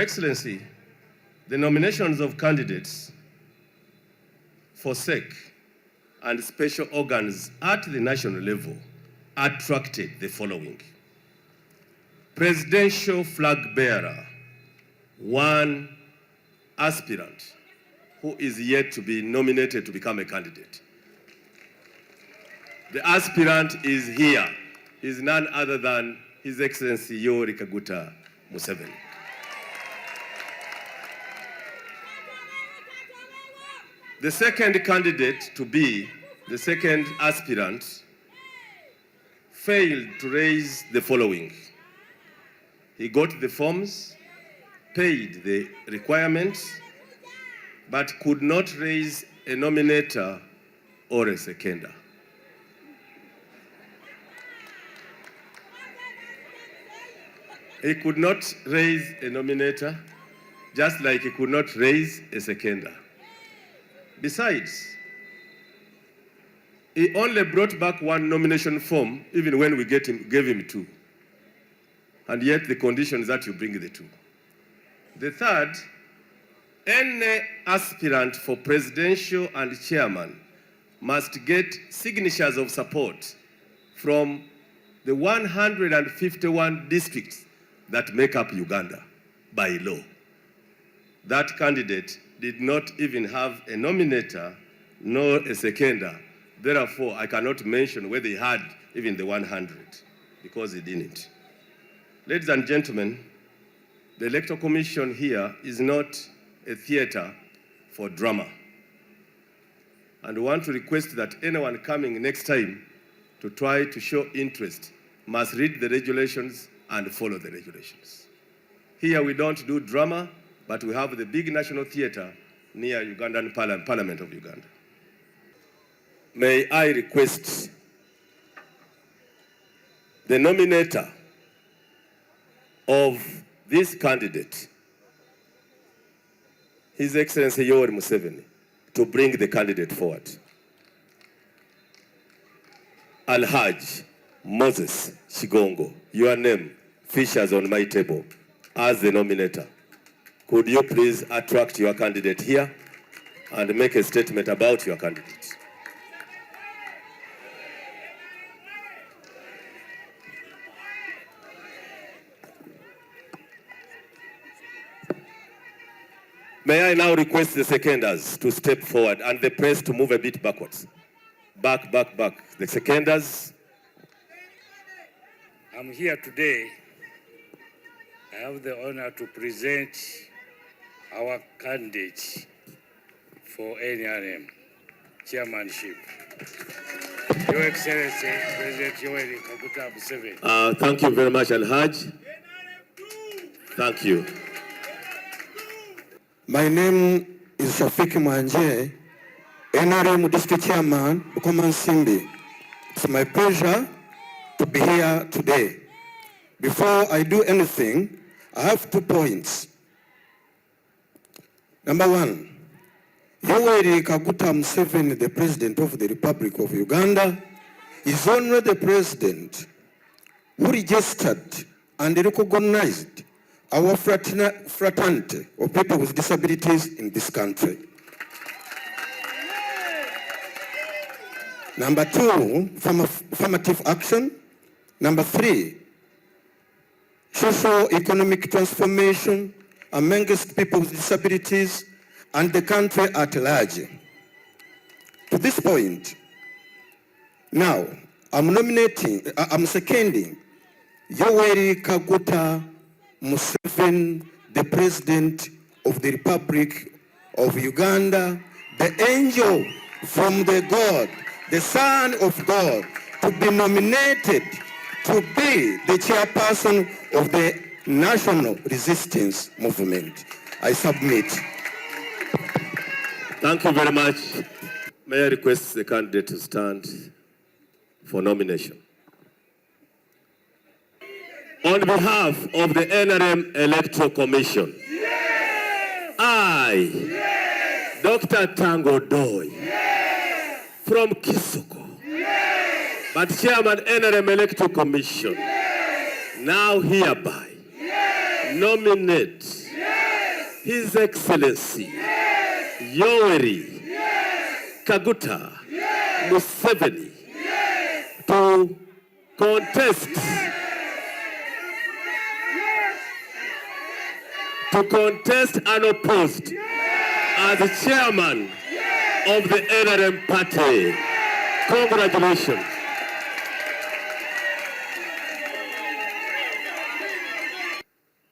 Excellency, the nominations of candidates for SEC and special organs at the national level attracted the following: presidential flag bearer, one aspirant who is yet to be nominated to become a candidate. The aspirant is here, is none other than His Excellency Yoweri Kaguta Museveni. The second candidate to be the second aspirant failed to raise the following: he got the forms, paid the requirements, but could not raise a nominator or a seconder. He could not raise a nominator, just like he could not raise a seconder. Besides, he only brought back one nomination form, even when we gave him two. And yet the condition is that you bring the two. The third, any aspirant for presidential and chairman must get signatures of support from the 151 districts that make up Uganda by law. That candidate did not even have a nominator nor a seconder. Therefore, I cannot mention whether he had even the 100 because he didn't. Ladies and gentlemen, the Electoral Commission here is not a theater for drama. And we want to request that anyone coming next time to try to show interest must read the regulations and follow the regulations. Here we don't do drama, but we have the big national theater near Ugandan Parliament of Uganda. May I request the nominator of this candidate, His Excellency Yoweri Museveni, to bring the candidate forward. Alhaj Moses Shigongo, your name features on my table as the nominator. Could you please attract your candidate here and make a statement about your candidate? May I now request the seconders to step forward and the press to move a bit backwards. Back. The seconders. I'm here today. I have the honor to present our candidate for NRM chairmanship, Your Excellency President Yoweri Kaguta Museveni. Thank you very much, Alhaj. Thank you. My name is Shafiki Mwanje, NRM District Chairman, Bukoma Nsimbi. It's my pleasure to be here today. Before I do anything, I have 2 points. Number 1, Yoweri Kaguta Museveni, the President of the Republic of Uganda, is only the President who registered and recognized our fraternity of people with disabilities in this country. Number 2, affirmative action. Number 3, socio-economic transformation amongst people with disabilities and the country at large. To this point, now I'm seconding Yoweri Kaguta Museveni, the President of the Republic of Uganda, the angel from the God, the Son of God, to be nominated to be the chairperson of the National Resistance Movement. I submit. Thank you very much. May I request the candidate to stand for nomination. On behalf of the NRM Electoral Commission, yes! I, yes! Dr. Tango Doi, yes! From Kisoko, yes! But Chairman NRM Electoral Commission, yes! Now hereby, yes! Nominate, yes! His Excellency Yoweri Kaguta Museveni to contest unopposed as the chairman of the NRM party. Congratulations.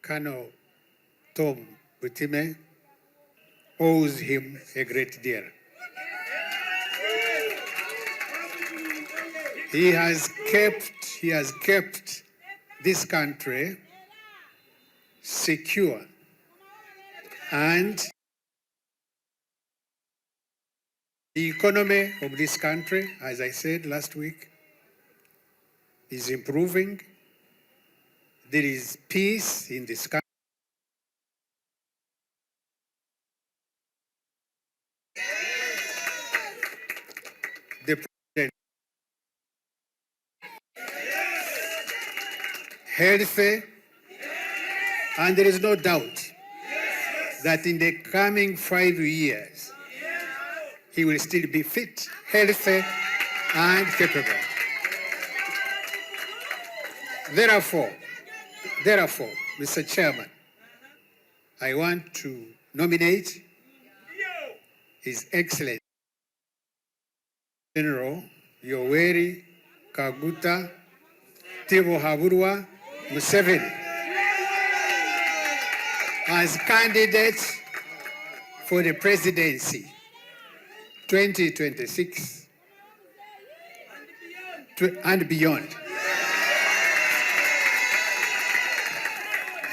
Colonel Tom Butime owes him a great deal. He has kept this country secure, and the economy of this country, as I said last week, is improving. There is peace in this country. The president healthy, and there is no doubt that in the coming 5 years, he will still be fit, healthy, and capable. Therefore, Mr. Chairman, I want to nominate His Excellency General Yoweri Kaguta Tibuhaburwa Museveni as candidate for the presidency 2026 and beyond.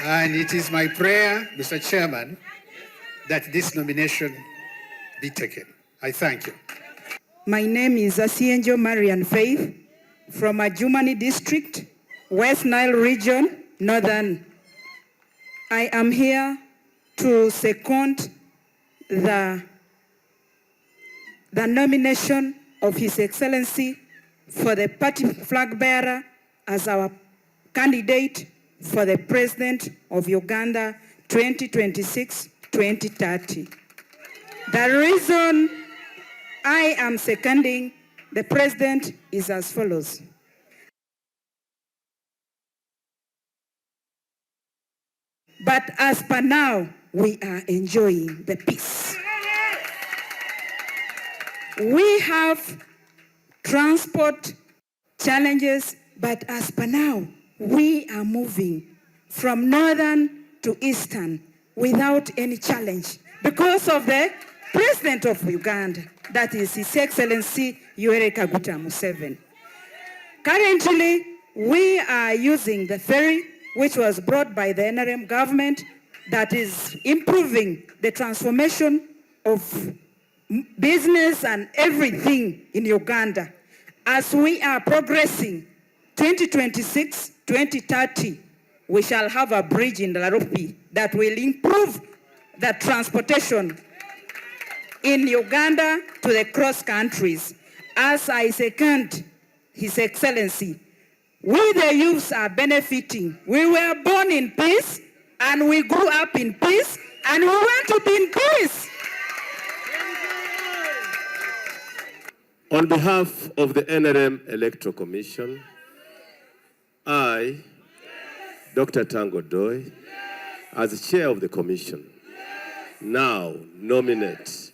And it is my prayer, Mr. Chairman, that this nomination be taken. I thank you. My name is Asienjo Marian Faith from Ajumani District, West Nile Region, Northern. I am here to second the nomination of His Excellency for the party flag bearer as our candidate for the President of Uganda 2026-2030. The reason I am seconding the President is as follows. But as per now, we are enjoying the peace. We have transport challenges, but as per now, we are moving from northern to eastern without any challenge because of the President of Uganda, that is His Excellency Yoweri Kaguta Museveni. Currently, we are using the ferry, which was brought by the NRM government, that is improving the transformation of business and everything in Uganda. As we are progressing, 2026-2030, we shall have a bridge in Laropi that will improve the transportation in Uganda to the cross countries. As I second His Excellency, we the youths are benefiting. We were born in peace and we grew up in peace and we want to be in peace. On behalf of the NRM Electoral Commission, I, Dr. Tango Doi, as chair of the commission, now nominate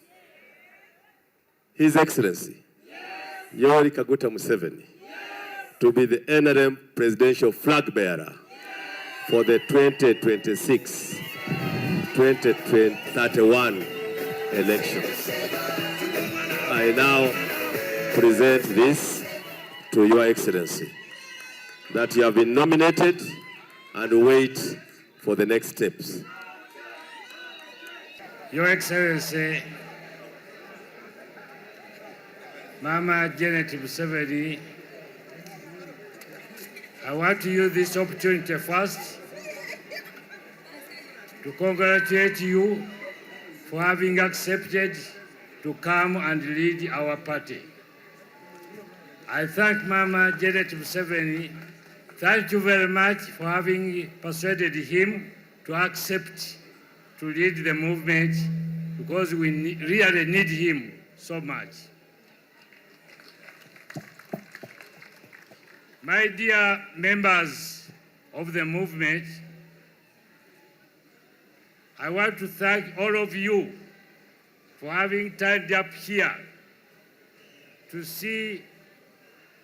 His Excellency Yoweri Kaguta Museveni to be the NRM presidential flag bearer for the 2026-2031 elections. I now present this to Your Excellency, that you have been nominated, and wait for the next steps. Your Excellency, Mama Janet Museveni, I want to use this opportunity first to congratulate you for having accepted to come and lead our party. I thank Mama Janet Museveni. Thank you very much for having persuaded him to accept to lead the movement because we really need him so much. My dear members of the movement, I want to thank all of you for having turned up here to see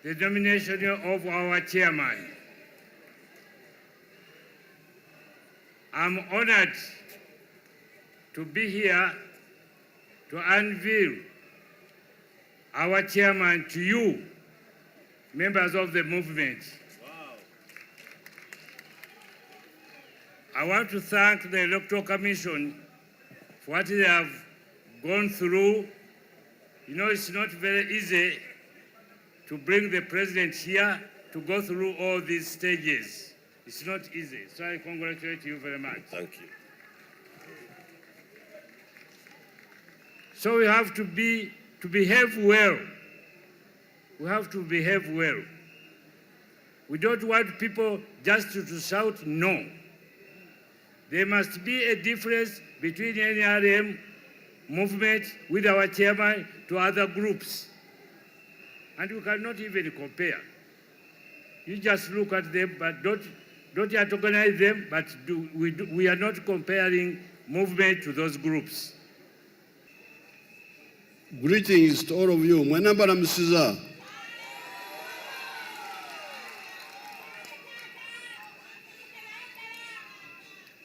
the nomination of our chairman. I'm honored to be here to unveil our chairman to you, members of the movement. Wow. I want to thank the Electoral Commission for what they have gone through. You know, it's not very easy to bring the president here to go through all these stages. It's not easy. So I congratulate you very much. Thank you. So we have to behave well. We have to behave well. We don't want people just to shout no. There must be a difference between NRM movement with our chairman to other groups. And you cannot even compare. You just look at them, but don't antagonize them, but we are not comparing movement to those groups. Greetings to all of you. Mwenambala Msiza.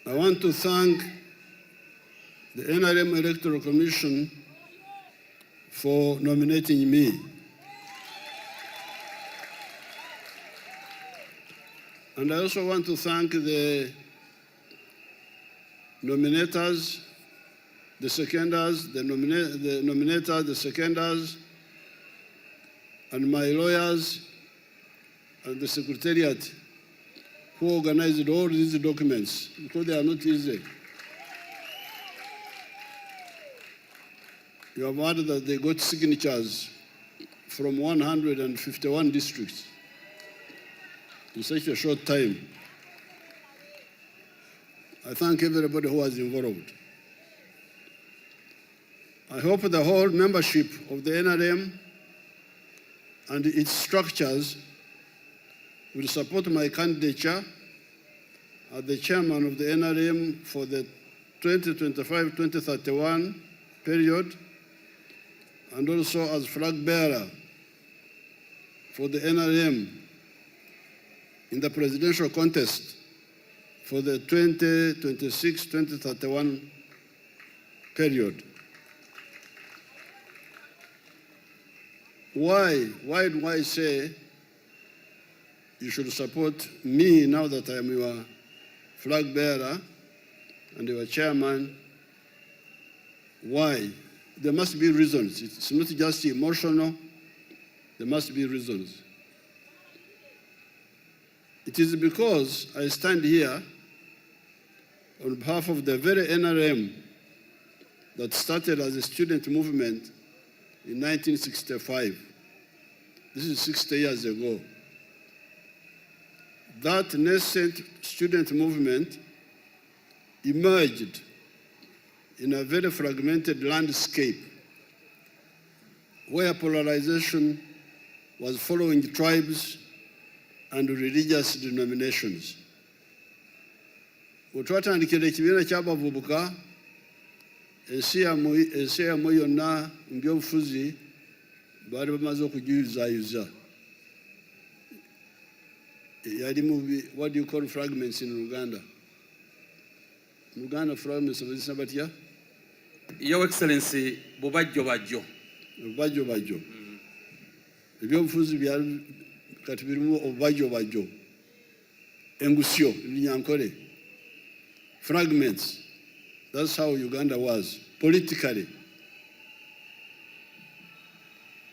I want to thank the NRM Electoral Commission for nominating me. And I also want to thank the nominators, the seconders, the nominators, the seconders, and my lawyers, and the secretariat who organized all these documents, because they are not easy. You have heard that they got signatures from 151 districts in such a short time. I thank everybody who was involved. I hope the whole membership of the NRM and its structures will support my candidature as the chairman of the NRM for the 2025-2031 period, and also as flag bearer for the NRM in the presidential contest for the 2026-2031 period. Why do I say you should support me now that I am your flag bearer and your chairman? Why? There must be reasons. It's not just emotional. There must be reasons. It is because I stand here on behalf of the very NRM that started as a student movement in 1965. This is 60 years ago. That nascent student movement emerged in a very fragmented landscape where polarization was following tribes and religious denominations. Twatandikira ekibiina ky'abavubuka ensi yammwe yonna mu byobufuzi baali bamaze okugiyuzaayuza. Yali what do you call fragments in Uganda? Uganda fragments bazisa batya? Your Excellency, bubajjo bajjo. Bubajjo bajjo. Ebyobufuzi byali kati birimu obubajjo bajjo. Engusyo, Linyankole. Fragments. That's how Uganda was, politically.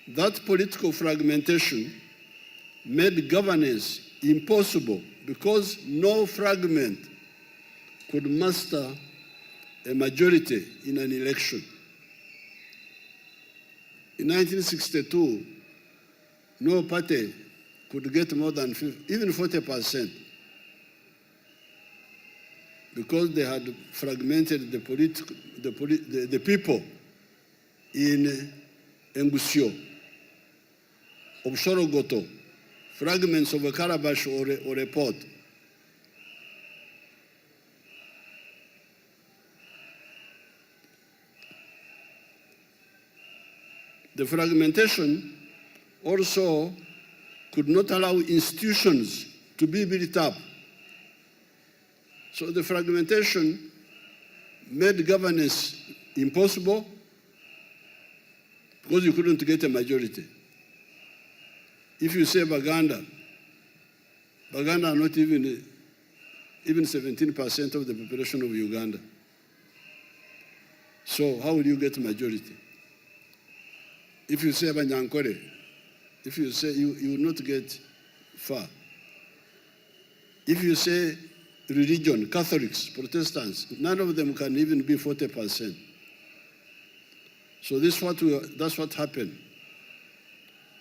That political fragmentation made governance impossible because no fragment could master a majority in an election. In 1962, no party could get more than even 40%. because they had fragmented the people in Engusio, Obsorogoto, fragments of a calabash or a pot. The fragmentation also could not allow institutions to be built up. So the fragmentation made governance impossible because you couldn't get a majority. If you say Baganda are not even 17% of the population of Uganda. So how will you get a majority? If you say Banyankore, if you say you will not get far. If you say religion, Catholics, Protestants, none of them can even be 40%. So that's what happened.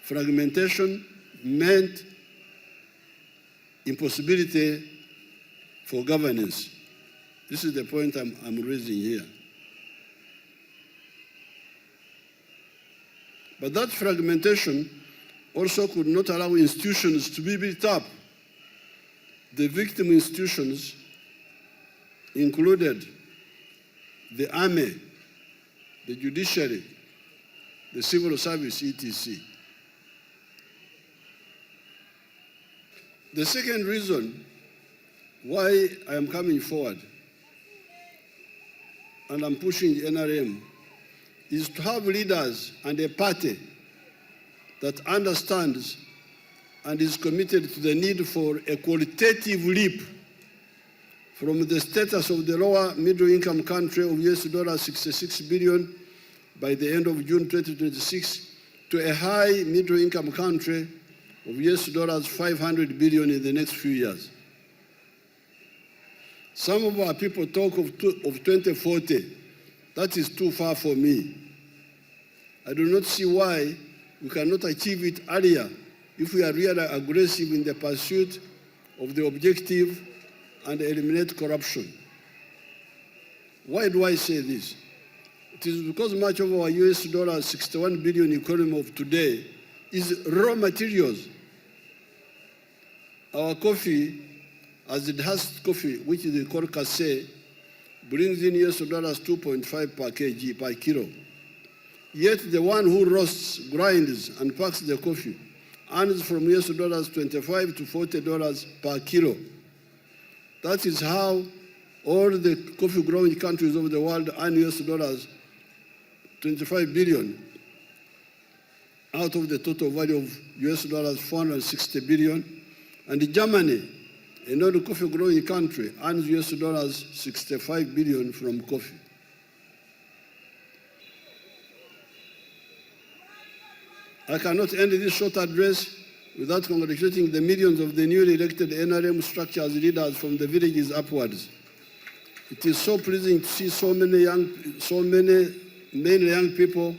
Fragmentation meant impossibility for governance. This is the point I'm raising here. But that fragmentation also could not allow institutions to be built up. The victim institutions included the army, the judiciary, the civil service, etc. The second reason why I am coming forward and I'm pushing the NRM is to have leaders and a party that understands and is committed to the need for a qualitative leap from the status of the lower middle income country of $66 billion by the end of June 2026 to a high middle income country of $500 billion in the next few years. Some of our people talk of 2040. That is too far for me. I do not see why we cannot achieve it earlier if we are really aggressive in the pursuit of the objective and eliminate corruption. Why do I say this? It is because much of our $61 billion economy of today is raw materials. Our coffee, as it has coffee, which is called cassé, brings in $2.5 per kg, per kilo. Yet the one who roasts, grinds, and packs the coffee earns from $25 to $40 per kilo. That is how all the coffee-growing countries of the world earn $25 billion out of the total value of $460 billion. And Germany, another coffee-growing country, earns $65 billion from coffee. I cannot end this short address without congratulating the millions of the newly elected NRM structures leaders from the villages upwards. It is so pleasing to see so many mainly young people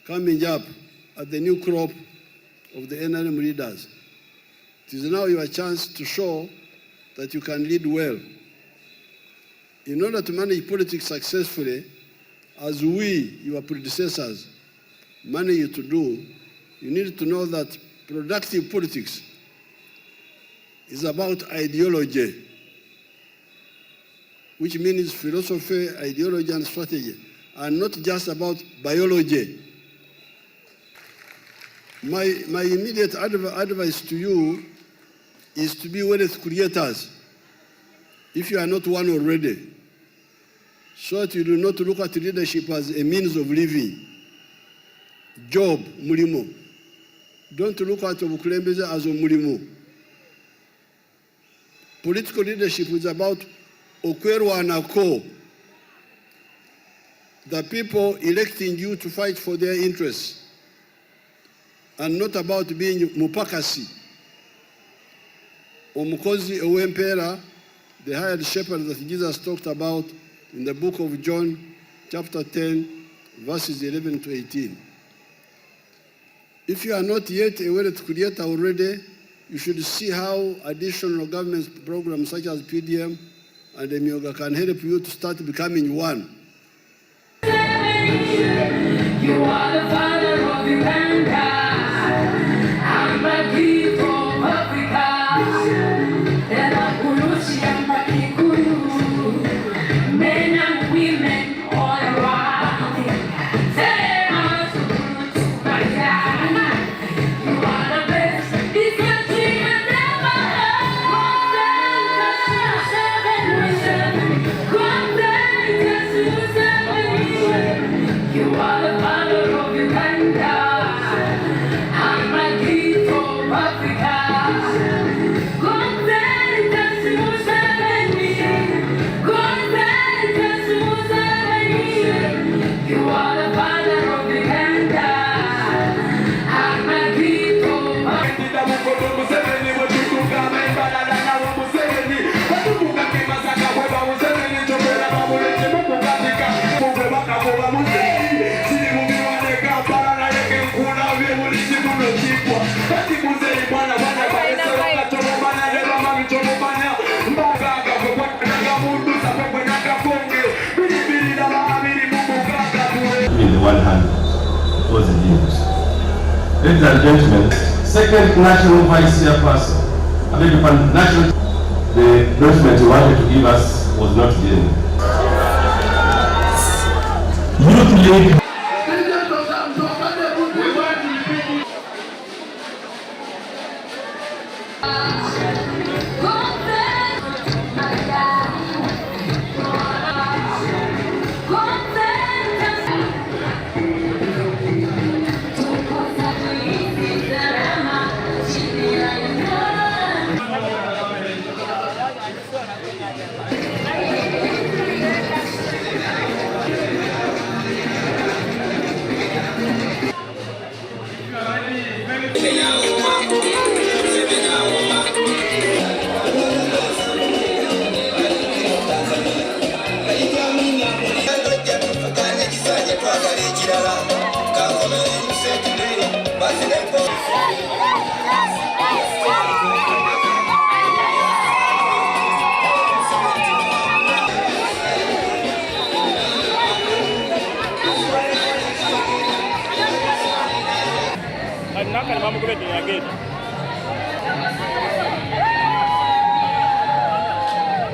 coming up at the new crop of the NRM leaders. It is now your chance to show that you can lead well. In order to manage politics successfully, as we, your predecessors, manage you to do, you need to know that productive politics is about ideology, which means philosophy, ideology, and strategy, and not just about biology. My immediate advice to you is to be wealth creators, if you are not one already, so that you do not look at leadership as a means of living. Job, mulimo. Don't look at obukulembeze as a mulimo. Political leadership is about okwerwanako, the people electing you to fight for their interests, and not about being mupakasi, omukozi ow'empeera, the hired shepherd that Jesus talked about in the book of John, chapter 10, verses 11 to 18. If you are not yet a wealth creator already, you should see how additional government programs such as PDM and the Myoga can help you to start becoming one. You are the father of Uganda. I'm a gift of Africa. And I'm men and women all around. Say us to my God. You are the best. This country has never had. You are the father of Uganda. I'm a gift of Africa. You are the father of Uganda. I'm a gift of Africa. In the one hand was the news. Ladies and gentlemen, second national vice chairperson, national, the document you wanted to give us was not given. Youth League. I'm not going to